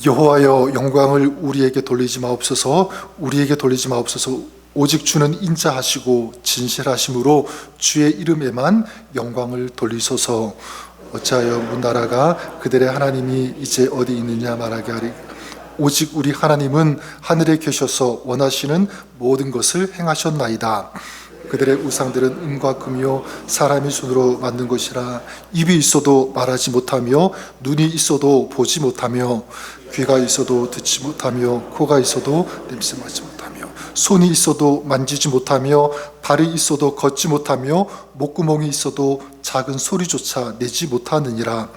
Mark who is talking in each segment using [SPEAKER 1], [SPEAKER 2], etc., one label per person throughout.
[SPEAKER 1] 여호와여 영광을 우리에게 돌리지 마옵소서. 우리에게 돌리지 마옵소서. 오직 주는 인자하시고 진실하심으로 주의 이름에만 영광을 돌리소서. 어찌하여 문나라가 그들의 하나님이 이제 어디 있느냐 말하게 하리. 오직 우리 하나님은 하늘에 계셔서 원하시는 모든 것을 행하셨나이다. 그들의 우상들은 은과 금이요 사람의 손으로 만든 것이라. 입이 있어도 말하지 못하며 눈이 있어도 보지 못하며 귀가 있어도 듣지 못하며 코가 있어도 냄새 맡지 못하며 손이 있어도 만지지 못하며 발이 있어도 걷지 못하며 목구멍이 있어도 작은 소리조차 내지 못하느니라.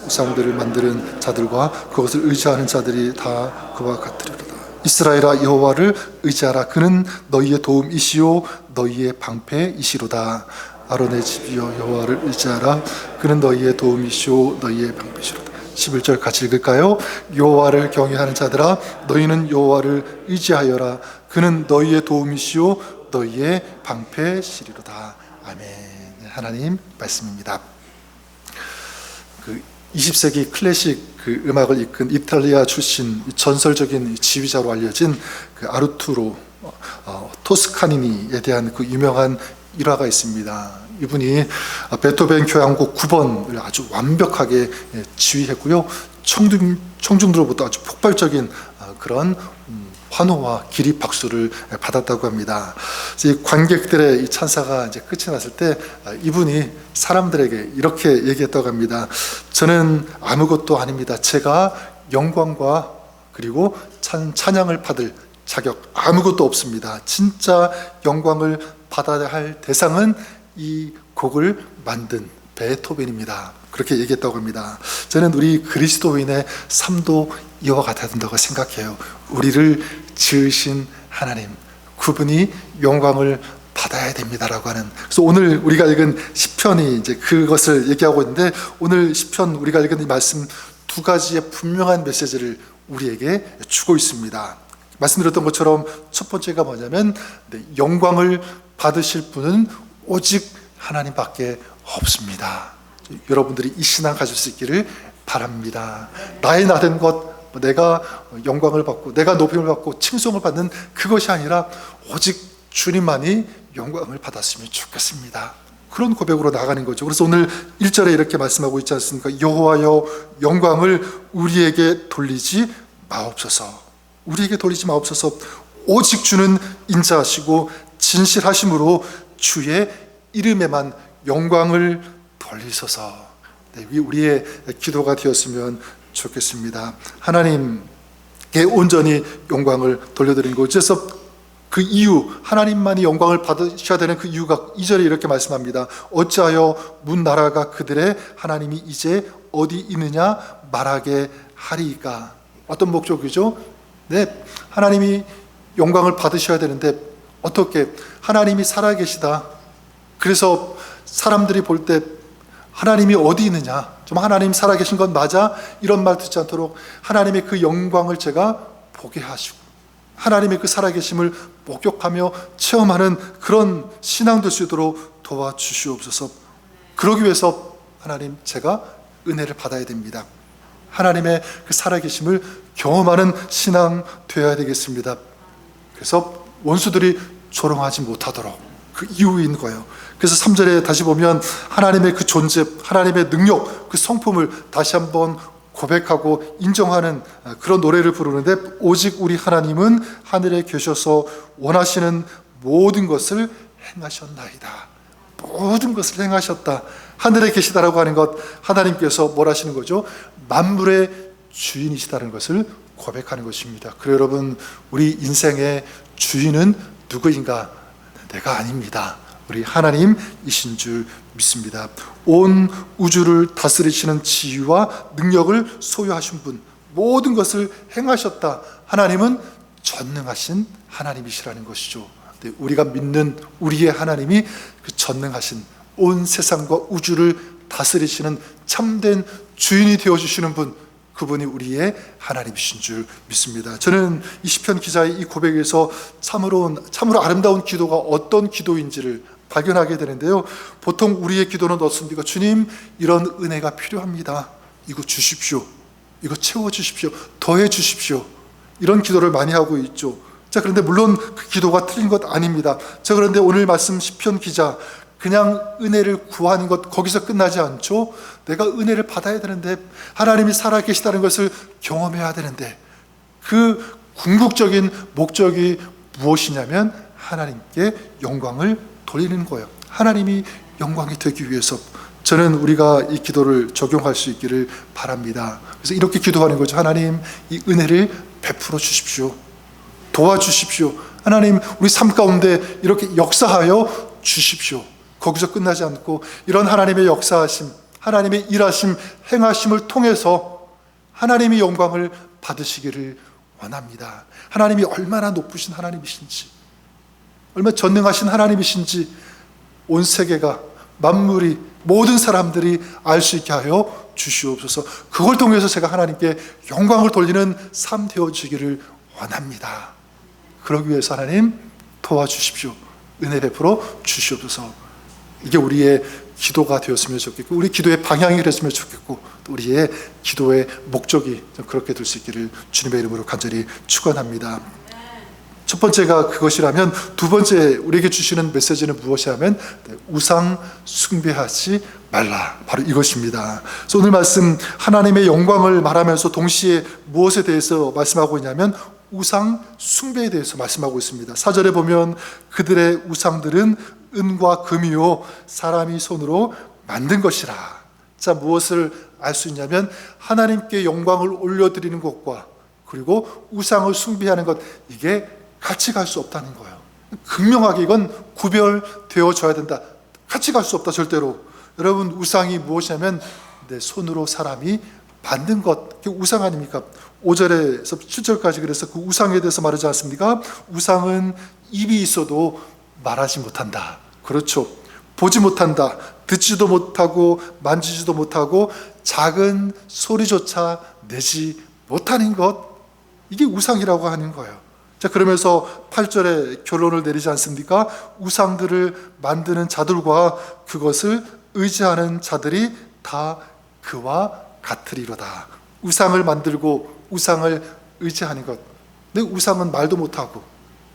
[SPEAKER 1] 우상들을 만드는 자들과 그것을 의지하는 자들이 다 그와 같으리로다. 이스라엘아 여호와를 의지하라. 그는 너희의 도움이시요 너희의 방패이시로다. 아론의 집이여 여호와를 의지하라. 그는 너희의 도움이시요 너희의 방패이시로다. 11절 같이 읽을까요? 여호와를 경외하는 자들아 너희는 여호와를 의지하여라. 그는 너희의 도움이시요 너희의 방패시리로다. 아멘. 하나님 말씀입니다. 20세기 클래식 음악을 이끈 이탈리아 출신 전설적인 지휘자로 알려진 아르투로 토스카니니에 대한 유명한 일화가 있습니다. 이분이 베토벤 교향곡 9번을 아주 완벽하게 지휘했고요. 청중들로부터 아주 폭발적인 그런 환호와 기립 박수를 받았다고 합니다. 관객들의 이 찬사가 이제 끝이 났을 때 이분이 사람들에게 이렇게 얘기했다고 합니다. 저는 아무것도 아닙니다. 제가 영광과 그리고 찬양을 받을 자격 아무것도 없습니다. 진짜 영광을 받아야 할 대상은 이 곡을 만든 베토벤입니다. 그렇게 얘기했다고 합니다. 저는 우리 그리스도인의 삶도 이와 같아야 된다고 생각해요. 우리를 지으신 하나님, 그분이 영광을 받아야 됩니다라고 하는. 그래서 오늘 우리가 읽은 시편이 이제 그것을 얘기하고 있는데, 오늘 시편 우리가 읽은 이 말씀 두 가지의 분명한 메시지를 우리에게 주고 있습니다. 말씀드렸던 것처럼 첫 번째가 뭐냐면 영광을 받으실 분은 오직 하나님밖에 없습니다. 여러분들이 이 신앙 가질 수 있기를 바랍니다. 나의 나된 것, 내가 영광을 받고 내가 높임을 받고 칭송을 받는 그것이 아니라 오직 주님만이 영광을 받았으면 좋겠습니다. 그런 고백으로 나가는 거죠. 그래서 오늘 1절에 이렇게 말씀하고 있지 않습니까? 여호와여 영광을 우리에게 돌리지 마옵소서. 우리에게 돌리지 마옵소서. 오직 주는 인자하시고 진실하심으로 주의 이름에만 영광을 돌리소서. 우리의 기도가 되었으면 좋겠습니다. 하나님께 온전히 영광을 돌려드리는 것. 그래서 그 이유, 하나님만이 영광을 받으셔야 되는 그 이유가 2절에 이렇게 말씀합니다. 어찌하여 문나라가 그들의 하나님이 이제 어디 있느냐 말하게 하리까. 어떤 목적이죠? 네, 하나님이 영광을 받으셔야 되는데 어떻게? 하나님이 살아계시다. 그래서 사람들이 볼 때 하나님이 어디 있느냐, 좀 하나님 살아계신 건 맞아? 이런 말 듣지 않도록 하나님의 그 영광을 제가 보게 하시고 하나님의 그 살아계심을 목격하며 체험하는 그런 신앙 될 수 있도록 도와주시옵소서. 그러기 위해서 하나님, 제가 은혜를 받아야 됩니다. 하나님의 그 살아계심을 경험하는 신앙 되어야 되겠습니다. 그래서 원수들이 조롱하지 못하도록 그 이유인 거예요. 그래서 3절에 다시 보면 하나님의 그 존재, 하나님의 능력, 그 성품을 다시 한번 고백하고 인정하는 그런 노래를 부르는데, 오직 우리 하나님은 하늘에 계셔서 원하시는 모든 것을 행하셨나이다. 모든 것을 행하셨다. 하늘에 계시다라고 하는 것, 하나님께서 뭘 하시는 거죠? 만물의 주인이시다는 것을 고백하는 것입니다. 그래서 여러분, 우리 인생의 주인은 누구인가? 내가 아닙니다. 우리 하나님이신 줄 믿습니다. 온 우주를 다스리시는 지위와 능력을 소유하신 분, 모든 것을 행하셨다. 하나님은 전능하신 하나님이시라는 것이죠. 우리가 믿는 우리의 하나님이 그 전능하신 온 세상과 우주를 다스리시는 참된 주인이 되어주시는 분, 그분이 우리의 하나님이신 줄 믿습니다. 저는 이 시편 기자의 이 고백에서 참으로 아름다운 기도가 어떤 기도인지를 발견하게 되는데요. 보통 우리의 기도는 어떻습니까? 주님, 이런 은혜가 필요합니다. 이거 주십시오. 이거 채워주십시오. 더해 주십시오. 이런 기도를 많이 하고 있죠. 자, 그런데 물론 그 기도가 틀린 것 아닙니다. 자, 그런데 오늘 말씀 시편 기자, 그냥 은혜를 구하는 것 거기서 끝나지 않죠. 내가 은혜를 받아야 되는데, 하나님이 살아계시다는 것을 경험해야 되는데, 그 궁극적인 목적이 무엇이냐면 하나님께 영광을 돌리는 거예요. 하나님이 영광이 되기 위해서. 저는 우리가 이 기도를 적용할 수 있기를 바랍니다. 그래서 이렇게 기도하는 거죠. 하나님, 이 은혜를 베풀어 주십시오. 도와주십시오. 하나님, 우리 삶 가운데 이렇게 역사하여 주십시오. 거기서 끝나지 않고 이런 하나님의 역사하심, 하나님의 일하심, 행하심을 통해서 하나님의 영광을 받으시기를 원합니다. 하나님이 얼마나 높으신 하나님이신지, 얼마나 전능하신 하나님이신지 온 세계가, 만물이, 모든 사람들이 알 수 있게 하여 주시옵소서. 그걸 통해서 제가 하나님께 영광을 돌리는 삶 되어지기를 원합니다. 그러기 위해서 하나님 도와주십시오. 은혜 베풀어 주시옵소서. 이게 우리의 기도가 되었으면 좋겠고, 우리 기도의 방향이 됐으면 좋겠고, 또 우리의 기도의 목적이 그렇게 될 수 있기를 주님의 이름으로 간절히 축원합니다. 첫 번째가 그것이라면, 두 번째 우리에게 주시는 메시지는 무엇이냐면 우상 숭배하지 말라, 바로 이것입니다. 그래서 오늘 말씀 하나님의 영광을 말하면서 동시에 무엇에 대해서 말씀하고 있냐면 우상 숭배에 대해서 말씀하고 있습니다. 4절에 보면 그들의 우상들은 은과 금이요 사람이 손으로 만든 것이라. 자, 무엇을 알 수 있냐면 하나님께 영광을 올려드리는 것과 그리고 우상을 숭배하는 것, 이게 같이 갈 수 없다는 거예요. 극명하게 이건 구별되어져야 된다. 같이 갈 수 없다, 절대로. 여러분, 우상이 무엇이냐면 내 손으로 사람이 만든 것, 그게 우상 아닙니까? 5절에서 7절까지 그래서 그 우상에 대해서 말하지 않습니까? 우상은 입이 있어도 말하지 못한다. 그렇죠. 보지 못한다. 듣지도 못하고 만지지도 못하고 작은 소리조차 내지 못하는 것, 이게 우상이라고 하는 거예요. 자, 그러면서 8절에 결론을 내리지 않습니까? 우상들을 만드는 자들과 그것을 의지하는 자들이 다 그와 같으리로다. 우상을 만들고 우상을 의지하는 것, 내 우상은 말도 못하고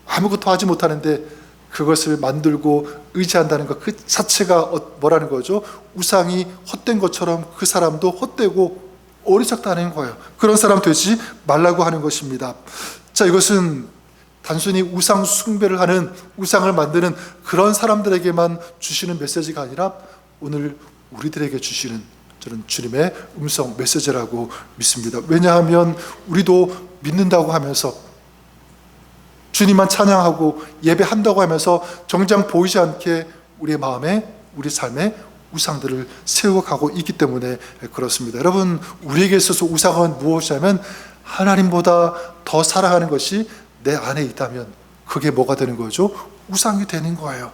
[SPEAKER 1] 아무것도 하지 못하는데 그것을 만들고 의지한다는 것, 그 자체가 뭐라는 거죠? 우상이 헛된 것처럼 그 사람도 헛되고 어리석다는 거예요. 그런 사람 되지 말라고 하는 것입니다. 자, 이것은 단순히 우상 숭배를 하는, 우상을 만드는 그런 사람들에게만 주시는 메시지가 아니라 오늘 우리들에게 주시는, 저는 주님의 음성 메시지라고 믿습니다. 왜냐하면 우리도 믿는다고 하면서, 주님만 찬양하고 예배한다고 하면서 정작 보이지 않게 우리의 마음에, 우리 삶에 우상들을 세워가고 있기 때문에 그렇습니다. 여러분, 우리에게 있어서 우상은 무엇이냐면 하나님보다 더 사랑하는 것이 내 안에 있다면 그게 뭐가 되는 거죠? 우상이 되는 거예요.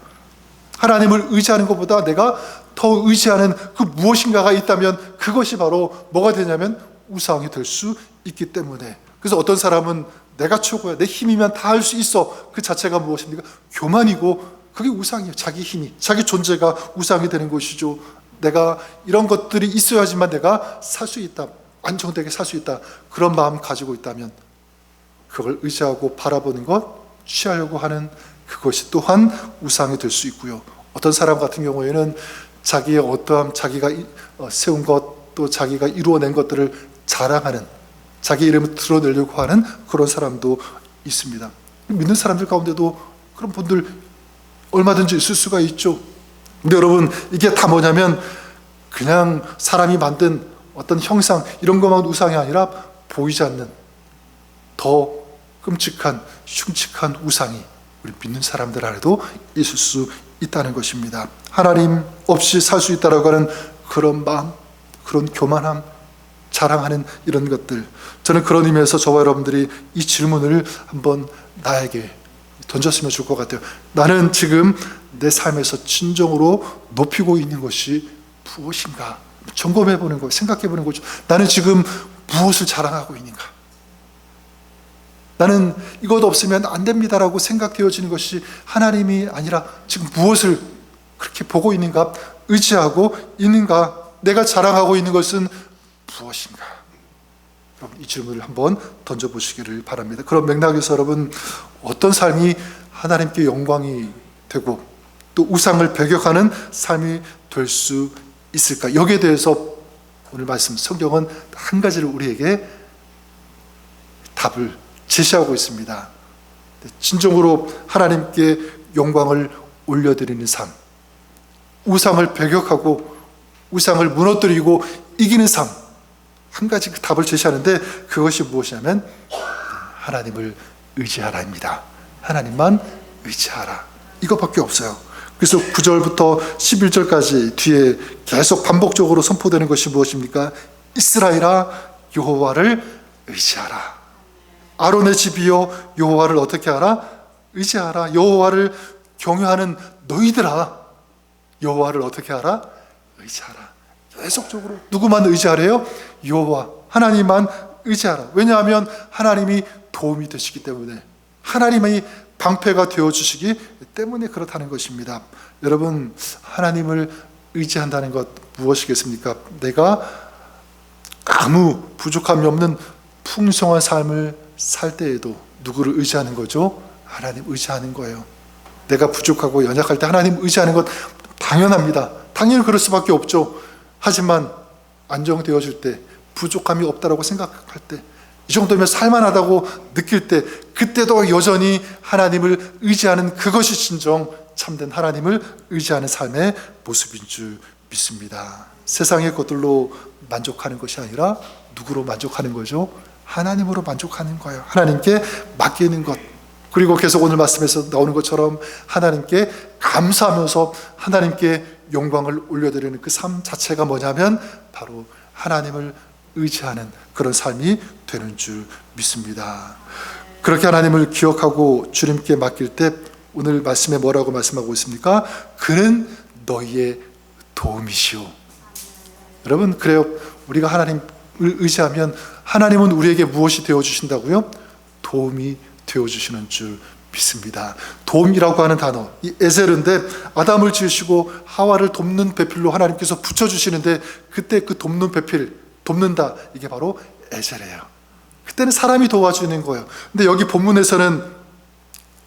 [SPEAKER 1] 하나님을 의지하는 것보다 내가 더 의지하는 그 무엇인가가 있다면 그것이 바로 뭐가 되냐면 우상이 될 수 있기 때문에. 그래서 어떤 사람은 내가 최고야, 내 힘이면 다 할 수 있어, 그 자체가 무엇입니까? 교만이고 그게 우상이에요. 자기 힘이, 자기 존재가 우상이 되는 것이죠. 내가 이런 것들이 있어야지만 내가 살 수 있다, 안정되게 살 수 있다, 그런 마음 가지고 있다면 그걸 의지하고 바라보는 것, 취하려고 하는 그것이 또한 우상이 될 수 있고요. 어떤 사람 같은 경우에는 자기의 어떠함, 자기가 세운 것, 또 자기가 이루어낸 것들을 자랑하는, 자기 이름을 드러내려고 하는 그런 사람도 있습니다. 믿는 사람들 가운데도 그런 분들 얼마든지 있을 수가 있죠. 근데 여러분, 이게 다 뭐냐면 그냥 사람이 만든 어떤 형상, 이런 것만 우상이 아니라 보이지 않는 더 끔찍한, 흉측한 우상이 우리 믿는 사람들 안에도 있을 수 있다는 것입니다. 하나님 없이 살 수 있다라고 하는 그런 마음, 그런 교만함, 자랑하는 이런 것들, 저는 그런 의미에서 저와 여러분들이 이 질문을 한번 나에게 던졌으면 좋을 것 같아요. 나는 지금 내 삶에서 진정으로 높이고 있는 것이 무엇인가? 점검해 보는 거, 생각해 보는 거죠. 나는 지금 무엇을 자랑하고 있는가? 나는 이것 없으면 안 됩니다라고 생각되어지는 것이 하나님이 아니라 지금 무엇을 그렇게 보고 있는가? 의지하고 있는가? 내가 자랑하고 있는 것은 무엇인가? 여러분 이 질문을 한번 던져보시기를 바랍니다. 그런 맥락에서 여러분 어떤 삶이 하나님께 영광이 되고 또 우상을 배격하는 삶이 될 수 있을까? 여기에 대해서 오늘 말씀 성경은 한 가지를 우리에게 답을 제시하고 있습니다. 진정으로 하나님께 영광을 올려드리는 삶, 우상을 배격하고 우상을 무너뜨리고 이기는 삶, 한 가지 그 답을 제시하는데 그것이 무엇이냐면 하나님을 의지하라입니다. 하나님만 의지하라, 이것밖에 없어요. 그래서 9절부터 11절까지 뒤에 계속 반복적으로 선포되는 것이 무엇입니까? 이스라엘아 여호와를 의지하라. 아론의 집이여 여호와를 어떻게 하라? 의지하라. 여호와를 경외하는 너희들아 여호와를 어떻게 하라? 의지하라. 계속적으로 누구만 의지하래요? 여호와 하나님만 의지하라. 왜냐하면 하나님이 도움이 되시기 때문에, 하나님이 방패가 되어주시기 때문에 그렇다는 것입니다. 여러분 하나님을 의지한다는 것 무엇이겠습니까? 내가 아무 부족함이 없는 풍성한 삶을 살 때에도 누구를 의지하는 거죠? 하나님 의지하는 거예요. 내가 부족하고 연약할 때 하나님 의지하는 것 당연합니다. 당연히 그럴 수밖에 없죠. 하지만 안정되어질 때, 부족함이 없다라고 생각할 때, 이 정도면 살만하다고 느낄 때, 그때도 여전히 하나님을 의지하는 그것이 진정 참된 하나님을 의지하는 삶의 모습인 줄 믿습니다. 세상의 것들로 만족하는 것이 아니라 누구로 만족하는 거죠? 하나님으로 만족하는 거예요. 하나님께 맡기는 것. 그리고 계속 오늘 말씀에서 나오는 것처럼 하나님께 감사하면서 하나님께 영광을 올려드리는 그 삶 자체가 뭐냐면 바로 하나님을 의지하는 그런 삶이 되는 줄 믿습니다. 그렇게 하나님을 기억하고 주님께 맡길 때 오늘 말씀에 뭐라고 말씀하고 있습니까? 그는 너희의 도움이시오. 여러분 그래요. 우리가 하나님을 의지하면 하나님은 우리에게 무엇이 되어주신다고요? 도움이 되어주시는 줄 믿습니다. 도움이라고 하는 단어, 이 에셀인데 아담을 지으시고 하와를 돕는 배필로 하나님께서 붙여주시는데 그때 그 돕는 배필, 돕는다, 이게 바로 에셀이에요. 그때는 사람이 도와주는 거예요. 근데 여기 본문에서는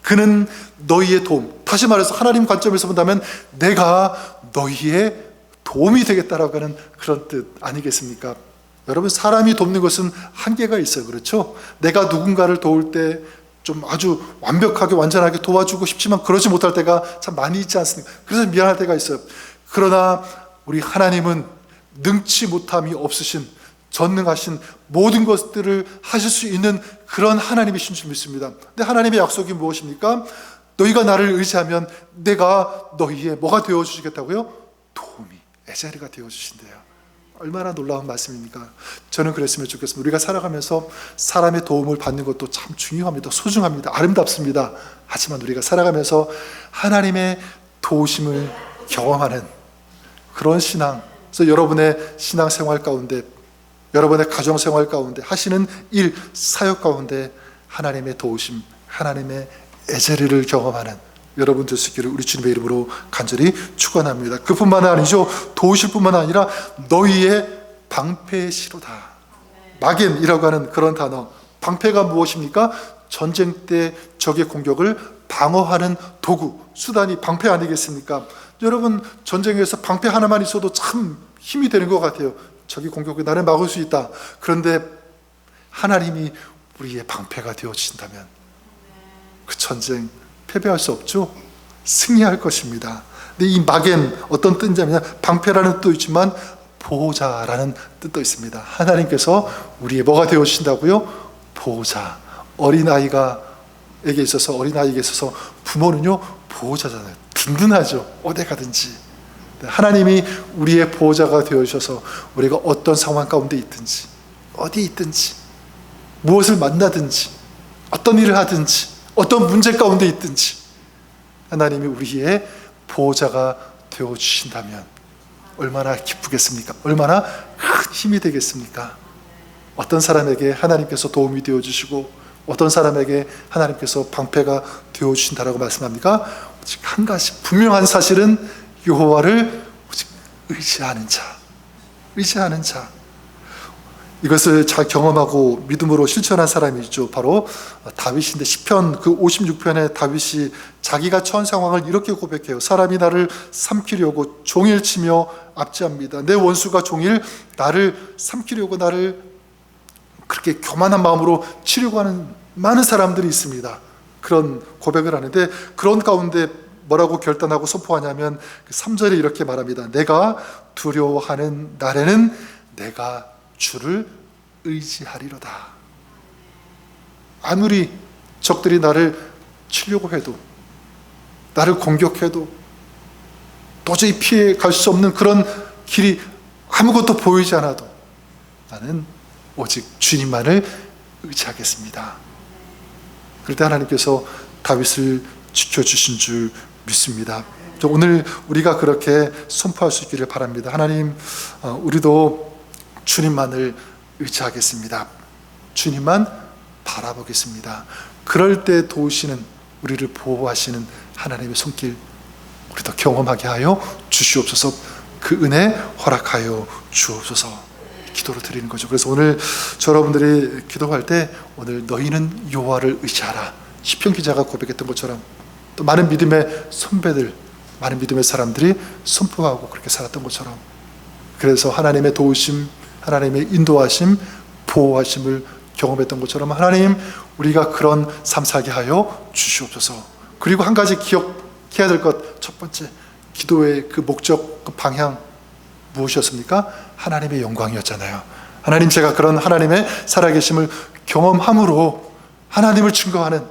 [SPEAKER 1] 그는 너희의 도움, 다시 말해서 하나님 관점에서 본다면 내가 너희의 도움이 되겠다라고 하는 그런 뜻 아니겠습니까? 여러분 사람이 돕는 것은 한계가 있어요. 그렇죠? 내가 누군가를 도울 때 좀 아주 완벽하게 완전하게 도와주고 싶지만 그러지 못할 때가 참 많이 있지 않습니까? 그래서 미안할 때가 있어요. 그러나 우리 하나님은 능치 못함이 없으신, 전능하신 모든 것들을 하실 수 있는 그런 하나님이신 줄 믿습니다. 근데 하나님의 약속이 무엇입니까? 너희가 나를 의지하면 내가 너희의 뭐가 되어주시겠다고요? 도움이, 에제르가 되어주신대요. 얼마나 놀라운 말씀입니까? 저는 그랬으면 좋겠습니다. 우리가 살아가면서 사람의 도움을 받는 것도 참 중요합니다. 소중합니다. 아름답습니다. 하지만 우리가 살아가면서 하나님의 도우심을 경험하는 그런 신앙, 그래서 여러분의 신앙생활 가운데, 여러분의 가정생활 가운데 하시는 일, 사역 가운데 하나님의 도우심, 하나님의 에제르를 경험하는 여러분 될 수 있기를 우리 주님의 이름으로 간절히 축원합니다. 그뿐만 아니죠. 도우실 뿐만 아니라 너희의 방패시로다. 마겐이라고 하는 그런 단어. 방패가 무엇입니까? 전쟁 때 적의 공격을 방어하는 도구, 수단이 방패 아니겠습니까? 여러분 전쟁에서 방패 하나만 있어도 참 힘이 되는 것 같아요. 적의 공격을 나는 막을 수 있다. 그런데 하나님이 우리의 방패가 되어주신다면 그 전쟁 패배할 수 없죠. 승리할 것입니다. 근데 이 마겐 어떤 뜻이냐면 방패라는 뜻도 있지만 보호자라는 뜻도 있습니다. 하나님께서 우리의 뭐가 되어주신다고요? 보호자. 어린아이에게 있어서, 어린아이에게 있어서 부모는요 보호자잖아요. 든든하죠. 어디 가든지. 하나님이 우리의 보호자가 되어주셔서 우리가 어떤 상황 가운데 있든지, 어디 있든지, 무엇을 만나든지, 어떤 일을 하든지, 어떤 문제 가운데 있든지 하나님이 우리의 보호자가 되어주신다면 얼마나 기쁘겠습니까? 얼마나 큰 힘이 되겠습니까? 어떤 사람에게 하나님께서 도움이 되어주시고 어떤 사람에게 하나님께서 방패가 되어주신다라고 말씀합니까? 오직 한 가지 분명한 사실은 여호와를 오직 의지하는 자, 의지하는 자. 이것을 잘 경험하고 믿음으로 실천한 사람이 있죠. 바로 다윗인데 시편 그 56편에 다윗이 자기가 처한 상황을 이렇게 고백해요. 사람이 나를 삼키려고 종일 치며 압제합니다. 내 원수가 종일 나를 삼키려고 나를 그렇게 교만한 마음으로 치려고 하는 많은 사람들이 있습니다. 그런 고백을 하는데 그런 가운데 뭐라고 결단하고 선포하냐면 3절에 이렇게 말합니다. 내가 두려워하는 날에는 내가 주를 의지하리로다. 아무리 적들이 나를 치려고 해도, 나를 공격해도 도저히 피해 갈 수 없는 그런 길이 아무것도 보이지 않아도 나는 오직 주님만을 의지하겠습니다. 그럴 때 하나님께서 다윗을 지켜주신 줄 믿습니다. 오늘 우리가 그렇게 선포할 수 있기를 바랍니다. 하나님, 우리도 주님만을 의지하겠습니다. 주님만 바라보겠습니다. 그럴 때 도우시는, 우리를 보호하시는 하나님의 손길 우리도 경험하게 하여 주시옵소서. 그 은혜 허락하여 주옵소서. 기도를 드리는 거죠. 그래서 오늘 여러분들이 기도할 때 오늘 너희는 여호와를 의지하라. 시편 기자가 고백했던 것처럼 또 많은 믿음의 선배들, 많은 믿음의 사람들이 선포하고 그렇게 살았던 것처럼, 그래서 하나님의 도우심, 하나님의 인도하심, 보호하심을 경험했던 것처럼 하나님, 우리가 그런 삶 살게 하여 주시옵소서. 그리고 한 가지 기억해야 될 것, 첫 번째, 기도의 그 목적, 그 방향 무엇이었습니까? 하나님의 영광이었잖아요. 하나님, 제가 그런 하나님의 살아계심을 경험함으로 하나님을 증거하는,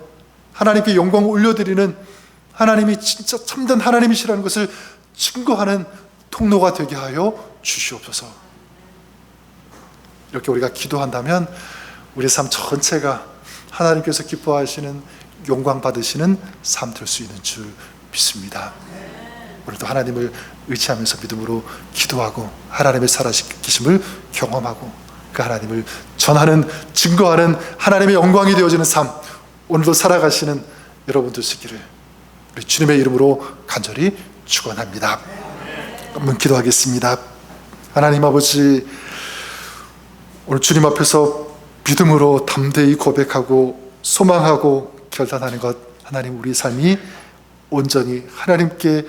[SPEAKER 1] 하나님께 영광을 올려드리는, 하나님이 진짜 참된 하나님이시라는 것을 증거하는 통로가 되게 하여 주시옵소서. 이렇게 우리가 기도한다면 우리 삶 전체가 하나님께서 기뻐하시는, 영광 받으시는 삶 될 수 있는 줄 믿습니다. 우리도 하나님을 의지하면서 믿음으로 기도하고 하나님의 살아계심을 경험하고 그 하나님을 전하는, 증거하는 하나님의 영광이 되어지는 삶, 오늘도 살아가시는 여러분들 되시기를 우리 주님의 이름으로 간절히 축원합니다. 한번 기도하겠습니다. 하나님 아버지, 오늘 주님 앞에서 믿음으로 담대히 고백하고 소망하고 결단하는 것, 하나님, 우리 삶이 온전히 하나님께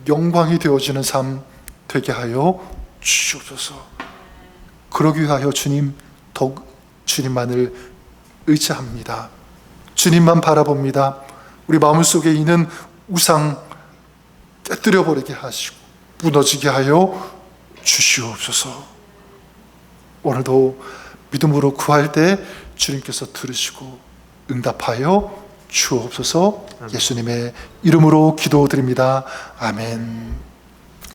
[SPEAKER 1] 영광이 되어지는 삶 되게 하여 주시옵소서. 그러기 위하여 주님, 더욱 주님만을 의지합니다. 주님만 바라봅니다. 우리 마음속에 있는 우상 깨뜨려 버리게 하시고 무너지게 하여 주시옵소서. 오늘도 믿음으로 구할 때 주님께서 들으시고 응답하여 주옵소서. 예수님의 이름으로 기도드립니다. 아멘.